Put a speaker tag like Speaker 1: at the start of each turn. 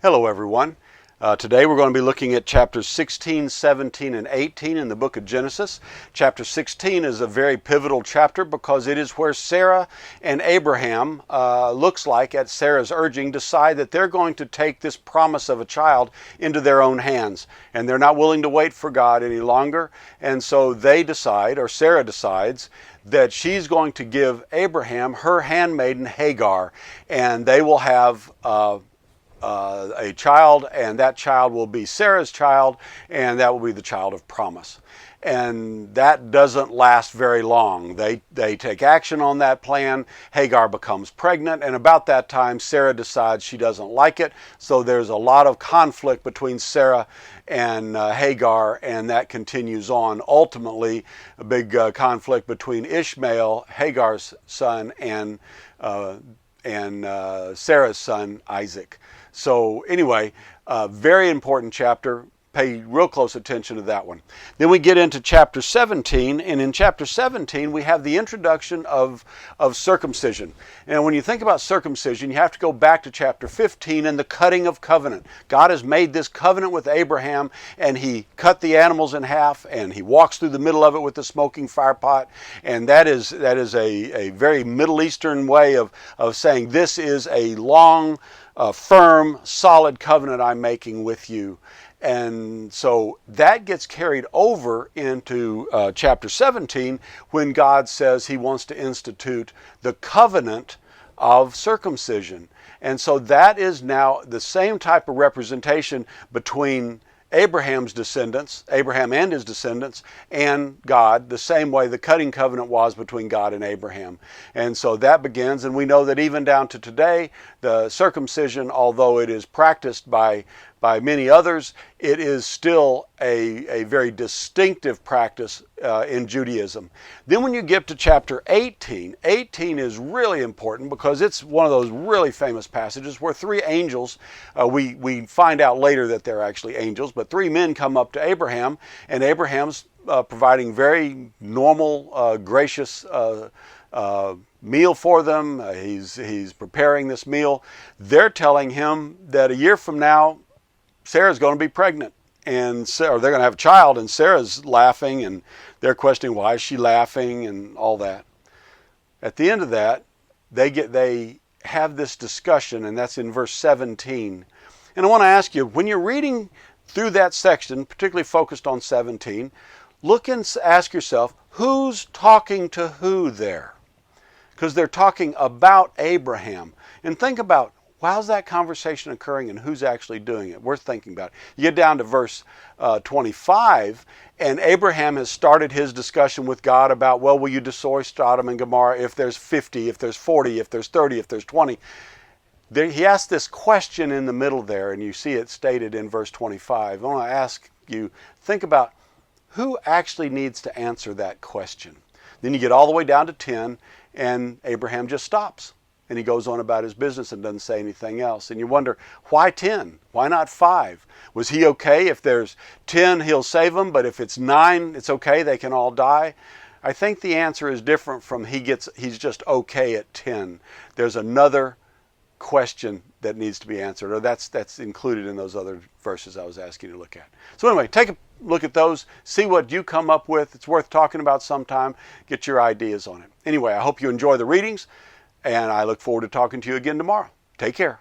Speaker 1: Hello everyone. Today we're going to be looking at chapters 16, 17, and 18 in the book of Genesis. Chapter 16 is a very pivotal chapter because it is where Sarah and Abraham, looks like at Sarah's urging, decide that they're going to take this promise of a child into their own hands. And they're not willing to wait for God any longer. And so they decide, or Sarah decides, that she's going to give Abraham her handmaiden Hagar, and they will have a child, and that child will be Sarah's child, and that will be the child of promise. And that doesn't last very long. They take action on that plan. Hagar becomes pregnant, and about that time Sarah decides she doesn't like it. So there's a lot of conflict between Sarah and Hagar, and that continues on. Ultimately, a big conflict between Ishmael, Hagar's son, and Sarah's son, Isaac. So anyway, very important chapter. Pay real close attention to that one. Then we get into chapter 17, and in chapter 17 we have the introduction of circumcision. And when you think about circumcision, you have to go back to chapter 15 and the cutting of covenant. God has made this covenant with Abraham, and he cut the animals in half, and he walks through the middle of it with the smoking fire pot. And that is a very Middle Eastern way of saying this is a long, firm, solid covenant I'm making with you. And so that gets carried over into chapter 17 when God says he wants to institute the covenant of circumcision. And so that is now the same type of representation between Abraham's descendants, Abraham and his descendants, and God, the same way the cutting covenant was between God and Abraham. And so that begins, and we know that even down to today, the circumcision, although it is practiced by many others, it is still a very distinctive practice in Judaism. Then when you get to chapter 18, 18 is really important because it's one of those really famous passages where three angels, we find out later that they're actually angels, but three men come up to Abraham, and Abraham's providing very normal, gracious meal for them. He's preparing this meal. They're telling him that a year from now, Sarah's going to be pregnant, and they're going to have a child, and Sarah's laughing, and they're questioning why is she laughing and all that. At the end of that, they have this discussion, and that's in verse 17. And I want to ask you, when you're reading through that section, particularly focused on 17, look and ask yourself, who's talking to who there? Because they're talking about Abraham. And think about, how's that conversation occurring and who's actually doing it? Worth thinking about. You get down to verse 25, and Abraham has started his discussion with God about, well, will you destroy Sodom and Gomorrah if there's 50, if there's 40, if there's 30, if there's 20? He asked this question in the middle there, and you see it stated in verse 25. I want to ask you, think about who actually needs to answer that question. Then you get all the way down to 10, and Abraham just stops. And he goes on about his business and doesn't say anything else. And you wonder, why 10? Why not 5? Was he okay? If there's 10, he'll save them, but if it's 9, it's okay, they can all die. I think the answer is different from he's just okay at 10. There's another question that needs to be answered, or that's included in those other verses I was asking you to look at. So anyway, take a look at those, see what you come up with. It's worth talking about sometime. Get your ideas on it. Anyway, I hope you enjoy the readings, and I look forward to talking to you again tomorrow. Take care.